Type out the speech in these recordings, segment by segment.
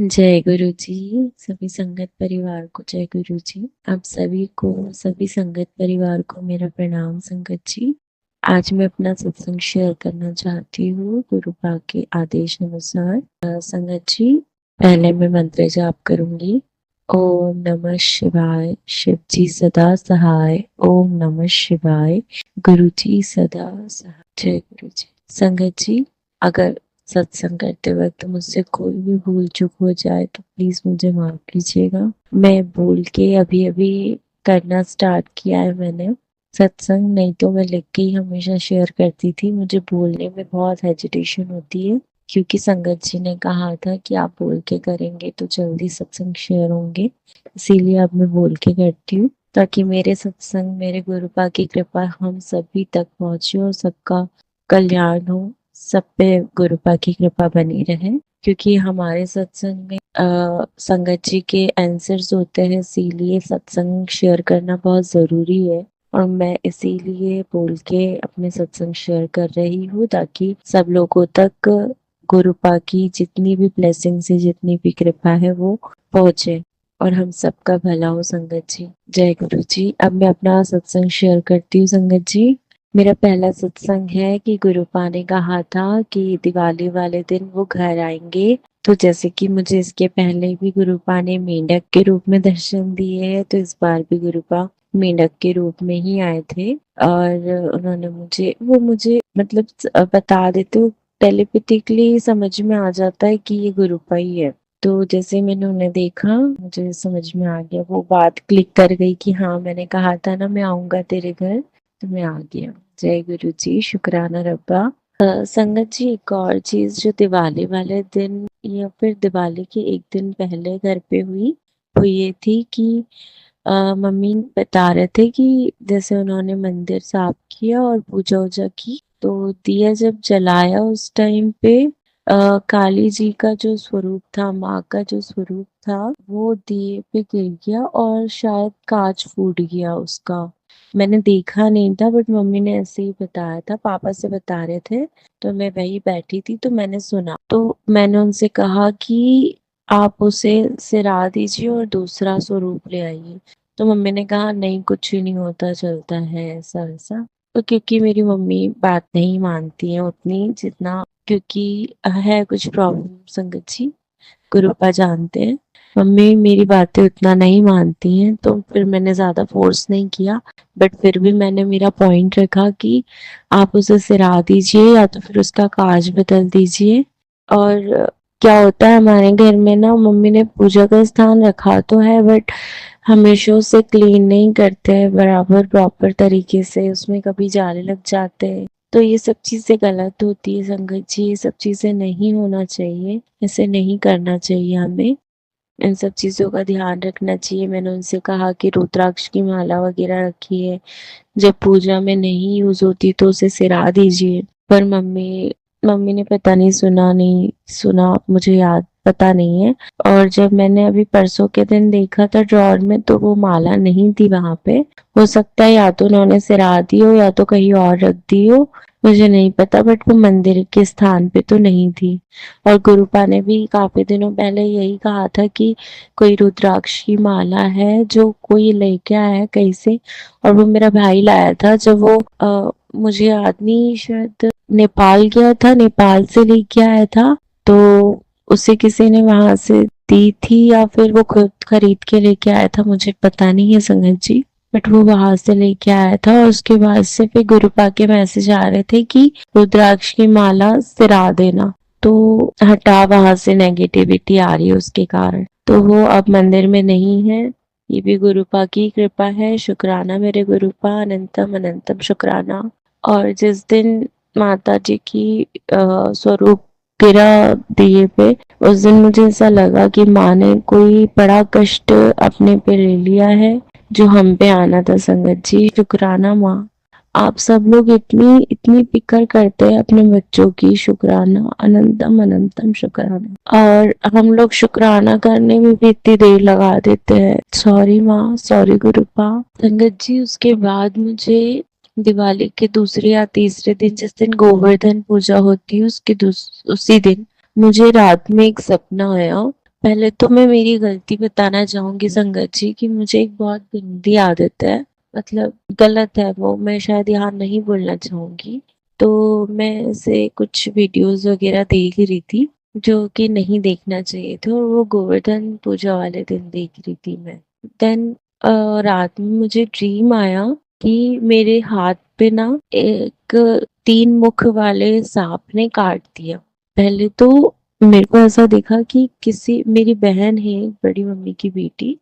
जय गुरु जी। सभी संगत परिवार को जय गुरु जी। आप सभी को, सभी संगत परिवार को मेरा प्रणाम संगत जी। आज मैं अपना सत्संग शेयर करना चाहती हूँ गुरु पाक के आदेश अनुसार। संगत जी, पहले मैं मंत्र जाप करूंगी। ओम नमः शिवाय, शिव जी सदा सहाय। ओम नमः शिवाय, गुरु जी सदा सहाय। जय गुरु जी। संगत जी, अगर सत्संग करते वक्त मुझसे कोई भी भूल चूक हो जाए तो प्लीज मुझे माफ कीजिएगा। मैं भूल के अभी अभी करना स्टार्ट किया है मैंने सत्संग, नहीं तो मैं लिख के ही हमेशा शेयर करती थी। मुझे बोलने में बहुत हेजिटेशन होती है क्योंकि संगत जी ने कहा था कि आप बोल के करेंगे तो जल्दी सत्संग शेयर होंगे, इसीलिए अब मैं बोल के करती हूँ ताकि मेरे सत्संग, मेरे गुरुपा की कृपा हम सभी तक पहुंचे और सबका कल्याण हो, सब पे गुरुपा की कृपा बनी रहे। क्योंकि हमारे सत्संग में संगत जी के आंसर्स होते हैं, इसीलिए सत्संग शेयर करना बहुत जरूरी है। और मैं इसीलिए बोल के अपने सत्संग शेयर कर रही हूँ ताकि सब लोगों तक गुरुपा की जितनी भी ब्लेसिंग्स है, जितनी भी कृपा है वो पहुंचे और हम सबका भला हो संगत जी। जय गुरु जी। अब मैं अपना सत्संग शेयर करती हूँ संगत जी। मेरा पहला सत्संग है कि गुरुपा ने कहा था कि दिवाली वाले दिन वो घर आएंगे। तो जैसे कि मुझे इसके पहले भी गुरुपा ने मेंढक के रूप में दर्शन दिए हैं, तो इस बार भी गुरुपा मेंढक के रूप में ही आए थे। और उन्होंने मुझे मतलब बता देते, वो टेलीपैथिकली समझ में आ जाता है कि ये गुरुपा ही है। तो जैसे मैंने उन्हें देखा मुझे समझ में आ गया, वो बात क्लिक कर गई कि हाँ मैंने कहा था ना मैं आऊंगा तेरे घर, तो मैं आ गया। जय गुरु जी, शुक्राना रब्बा। संगत जी, एक और चीज जो दिवाली वाले दिन या फिर दिवाली के एक दिन पहले घर पे हुई, वो ये थी कि मम्मी बता रहे थे कि जैसे उन्होंने मंदिर साफ किया और पूजा वूजा की, तो दिया जब जलाया उस टाइम पे काली जी का जो स्वरूप था, माँ का जो स्वरूप था, वो दिए पे गिर गया और शायद कांच फूट गया उसका। मैंने देखा नहीं था बट मम्मी ने ऐसे ही बताया था, पापा से बता रहे थे। तो मैं वही बैठी थी तो मैंने सुना, तो मैंने उनसे कहा कि आप उसे सिरा दीजिए और दूसरा स्वरूप ले आइए। तो मम्मी ने कहा नहीं, कुछ ही नहीं होता, चलता है ऐसा वैसा। तो क्योंकि मेरी मम्मी बात नहीं मानती है उतनी जितना, क्योंकि है कुछ प्रॉब्लम संगत जी, गुरुपा जानते हैं। मम्मी मेरी बातें उतना नहीं मानती हैं, तो फिर मैंने ज्यादा फोर्स नहीं किया। बट फिर भी मैंने मेरा पॉइंट रखा कि आप उसे सिरा दीजिए या तो फिर उसका काज बदल दीजिए। और क्या होता है हमारे घर में ना, मम्मी ने पूजा का स्थान रखा तो है बट हमेशा उसे क्लीन नहीं करते हैं बराबर प्रॉपर तरीके से, उसमें कभी जाले लग जाते हैं। तो ये सब चीजें गलत होती है संगत जी, ये सब चीजें नहीं होना चाहिए, ऐसे नहीं करना चाहिए हमें। इन सब चीजों का ध्यान रखना चाहिए। मैंने उनसे कहा कि रुद्राक्ष की माला वगैरह रखी है, जब पूजा में नहीं यूज होती तो उसे सिरा दीजिए। पर मम्मी मम्मी ने पता नहीं सुना, नहीं सुना, मुझे याद पता नहीं है। और जब मैंने अभी परसों के दिन देखा था ड्रॉर में, तो वो माला नहीं थी वहां पे। हो सकता है या तो उन्होंने सिरा दी हो या तो कहीं और रख दी हो, मुझे नहीं पता, बट वो मंदिर के स्थान पे तो नहीं थी। और गुरुपा ने भी काफी दिनों पहले यही कहा था कि कोई रुद्राक्ष की माला है जो कोई लेके आया है कहीं से, और वो मेरा भाई लाया था जब वो मुझे याद नहीं, शायद नेपाल गया था, नेपाल से लेके आया था। तो उसे किसी ने वहां से दी थी या फिर वो खुद खरीद के लेके आया था, मुझे पता नहीं है संगत जी। बट वो वहां से लेके आया था और उसके बाद से फिर गुरुपा के मैसेज आ रहे थे कि रुद्राक्ष की माला सिरा देना। तो हटा, वहां से नेगेटिविटी आ रही है उसके कारण, तो वो अब मंदिर में नहीं है। ये भी गुरुपा की कृपा है। शुक्राना मेरे गुरुपा, अनंतम अनंतम शुक्राना। और जिस दिन माता जी की स्वरूप गिरा दिए पे, उस दिन मुझे ऐसा लगा कि माँ ने कोई बड़ा कष्ट अपने पे ले लिया है जो हम पे आना था संगत जी। शुक्राना माँ, आप सब लोग इतनी इतनी फिक्र करते हैं अपने बच्चों की। शुक्राना, अनंतम अनंतम शुक्राना। और हम लोग शुक्राना करने में भी इतनी देर लगा देते हैं। सॉरी माँ, सॉरी गुरुपा। संगत जी, उसके बाद मुझे दिवाली के दूसरे या तीसरे दिन, जिस दिन गोवर्धन पूजा होती है, उसी दिन मुझे रात में एक सपना आया। पहले तो मैं मेरी गलती बताना चाहूंगी संगत जी कि मुझे एक बहुत गंदी आदत है, मतलब गलत है वो, मैं शायद यहाँ नहीं बोलना चाहूंगी। तो मैं ऐसे कुछ वीडियोस वगैरह देख रही थी जो कि नहीं देखना चाहिए थे, और वो गोवर्धन पूजा वाले दिन देख रही थी मैं। देन रात में मुझे ड्रीम आया कि मेरे हाथ पे ना एक 3 मुख वाले सांप ने काट दिया। पहले तो मेरे को ऐसा दिखा कि किसी, मेरी बहन है बड़ी मम्मी की बेटी,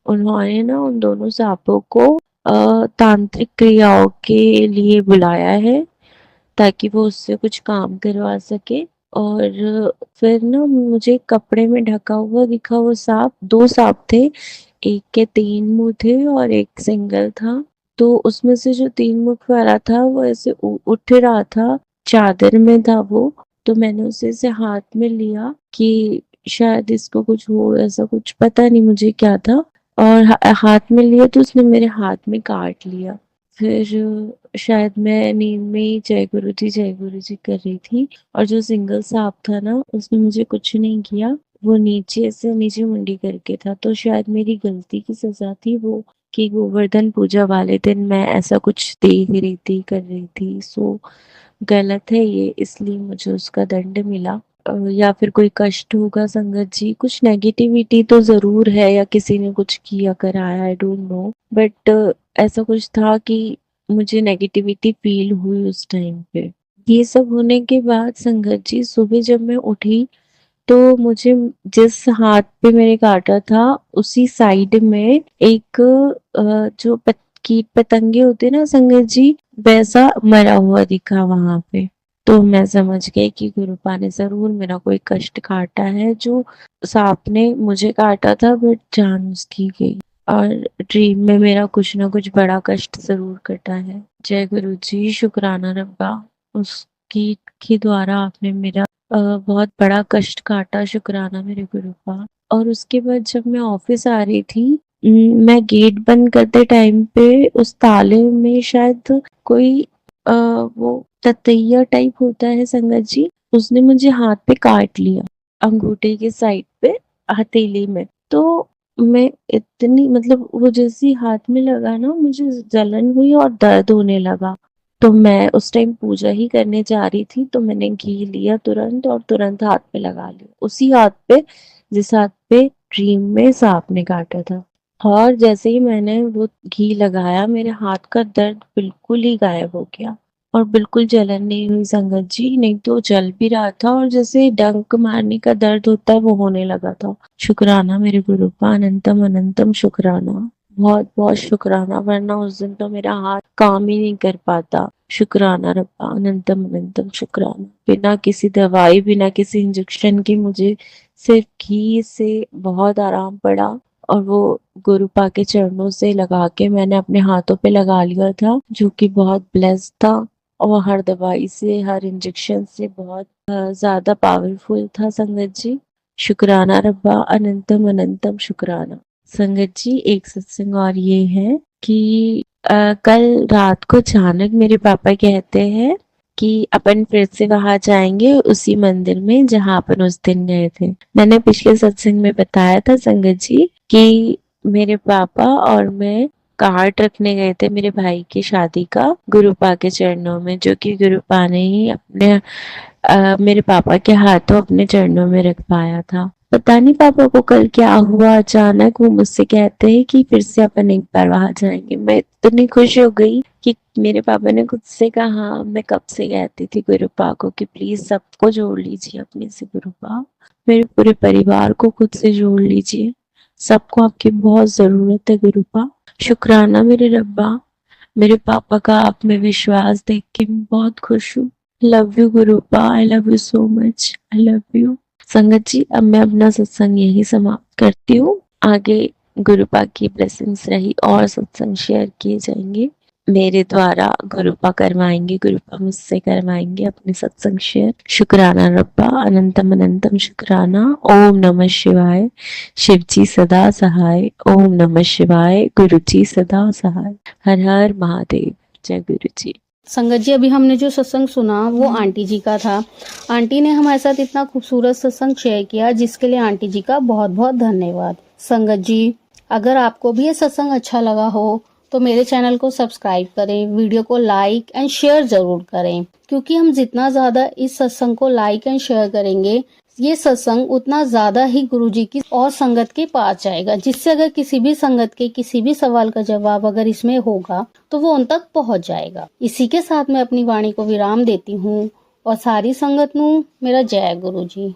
उन्होंने ना उन दोनों सांपों को तांत्रिक क्रियाओं के लिए बुलाया है ताकि वो उससे कुछ काम करवा सके। और फिर ना मुझे कपड़े में ढका हुआ दिखा वो सांप, 2 सांप थे, एक के 3 मुंह थे और एक सिंगल था। तो उसमें से जो 3 मुख वाला था वो ऐसे उठ रहा था, चादर में था वो। तो मैंने उसे ऐसे हाथ में लिया कि शायद इसको कुछ हो, ऐसा कुछ पता नहीं मुझे क्या था। और हाथ में लिया तो उसने मेरे हाथ में काट लिया। फिर शायद मैं नींद में ही जय गुरु जी कर रही थी, और जो सिंगल सांप था ना उसने मुझे कुछ नहीं किया, वो नीचे से नीचे मुंडी करके था। तो शायद मेरी गलती की सजा थी वो, कि गोवर्धन पूजा वाले दिन मैं ऐसा कुछ देख रही थी, कर रही थी। सो गलत है ये, इसलिए मुझे उसका दंड मिला। या फिर कोई कष्ट होगा संगत जी, कुछ नेगेटिविटी तो जरूर है, या किसी ने कुछ किया कराया, आई डोंट नो, बट ऐसा कुछ था कि मुझे नेगेटिविटी फील हुई उस टाइम पे। ये सब होने के बाद संगत जी सुबह जब मैं उठी तो मुझे जिस हाथ पे मेरे काटा था उसी साइड में एक जो कीट पतंगे होते ना संगत जी, वैसा मरा हुआ दिखा वहां पे। तो मैं समझ गई कि गुरुपा ने जरूर मेरा कोई कष्ट काटा है, जो सांप ने मुझे काटा था बट जान उसकी गई। और ड्रीम में मेरा कुछ ना कुछ बड़ा कष्ट जरूर कटा है। जय गुरु जी, शुक्राना रब्बा, उसकी के द्वारा आपने मेरा बहुत बड़ा कष्ट काटा, शुक्राना मेरे गुरु का। और उसके बाद जब मैं ऑफिस आ रही थी, मैं गेट बंद करते टाइम पे उस ताले में शायद कोई वो ततैया टाइप होता है संगत जी, उसने मुझे हाथ पे काट लिया, अंगूठे के साइड पे, हथेली में। तो मैं इतनी, मतलब वो जैसी हाथ में लगा ना, मुझे जलन हुई और दर्द होने लगा। तो मैं उस टाइम पूजा ही करने जा रही थी, तो मैंने घी लिया तुरंत और तुरंत हाथ पे लगा लिया, उसी हाथ पे जिस हाथ पे ड्रीम में सांप ने काटा था। और जैसे ही मैंने वो घी लगाया, मेरे हाथ का दर्द बिल्कुल ही गायब हो गया, और बिल्कुल जलन नहीं हुई संगत जी, नहीं तो जल भी रहा था, और जैसे डंक मारने का दर्द होता है वो होने लगा था। शुक्राना मेरे गुरु का, अनंतम अनंतम शुक्राना, बहुत बहुत शुक्राना, वरना उस दिन तो मेरा हाथ काम ही नहीं कर पाता। शुक्राना रब्बा, अनंतम अनंतम शुक्राना। बिना किसी दवाई, बिना किसी इंजेक्शन के मुझे सिर्फ घी से बहुत आराम पड़ा। और वो गुरुपा के चरणों से लगा के मैंने अपने हाथों पे लगा लिया था, जो कि बहुत ब्लेस्ड था। और हर दवाई से, हर इंजेक्शन से बहुत ज्यादा पावरफुल था संगत जी। शुक्राना रब्बा, अनंतम अनंतम शुक्राना। संगत जी एक सत्संग और ये है कि कल रात को अचानक मेरे पापा कहते हैं कि अपन फिर से वहां जाएंगे, उसी मंदिर में जहां अपन उस दिन गए थे। मैंने पिछले सत्संग में बताया था संगत जी कि मेरे पापा और मैं कार्ड रखने गए थे मेरे भाई की शादी का गुरुपा के चरणों में, जो कि गुरुपा ने ही अपने मेरे पापा के हाथों अपने चरणों में रख पाया था। पता नहीं पापा को कल क्या हुआ, अचानक वो मुझसे कहते हैं कि फिर से अपन एक बार वहां जाएंगे। मैं इतनी खुश हो गई कि मेरे पापा ने खुद से कहा, मैं कब से कहती थी गुरुपा को कि प्लीज सबको जोड़ लीजिए अपने से गुरुपा, मेरे पूरे परिवार को खुद से जोड़ लीजिए, सबको आपकी बहुत जरूरत है गुरुपा। शुक्राना मेरे रब्बा, मेरे पापा का आप में विश्वास देख के मैं बहुत खुश हूँ। Love you गुरुपा, I love you so much, I love you. संगत जी अब मैं अपना सत्संग यही समाप्त करती हूँ। आगे गुरुपा की ब्लेसिंग्स रही और सत्संग शेयर किए जाएंगे मेरे द्वारा, गुरुपा करवाएंगे, गुरुपा मुझसे करवाएंगे अपने सत्संग शेयर। शुक्राना रब्बा, अनंतम अनंतम शुक्राना। ओम नमः शिवाय, शिव जी सदा सहाय। ओम नमः शिवाय, गुरु जी सदा सहाय। हर हर महादेव। जय गुरु जी। संगत जी, अभी हमने जो सत्संग सुना वो आंटी जी का था। आंटी ने हमारे साथ इतना खूबसूरत सत्संग शेयर किया, जिसके लिए आंटी जी का बहुत बहुत धन्यवाद। संगत जी, अगर आपको भी ये सत्संग अच्छा लगा हो तो मेरे चैनल को सब्सक्राइब करें, वीडियो को लाइक एंड शेयर जरूर करें, क्योंकि हम जितना ज्यादा इस सत्संग को लाइक एंड शेयर करेंगे, ये सत्संग उतना ज्यादा ही गुरुजी की और संगत के पास जाएगा, जिससे अगर किसी भी संगत के किसी भी सवाल का जवाब अगर इसमें होगा तो वो उन तक पहुंच जाएगा। इसी के साथ मैं अपनी वाणी को विराम देती हूँ और सारी संगत नू मेरा जय गुरु जी।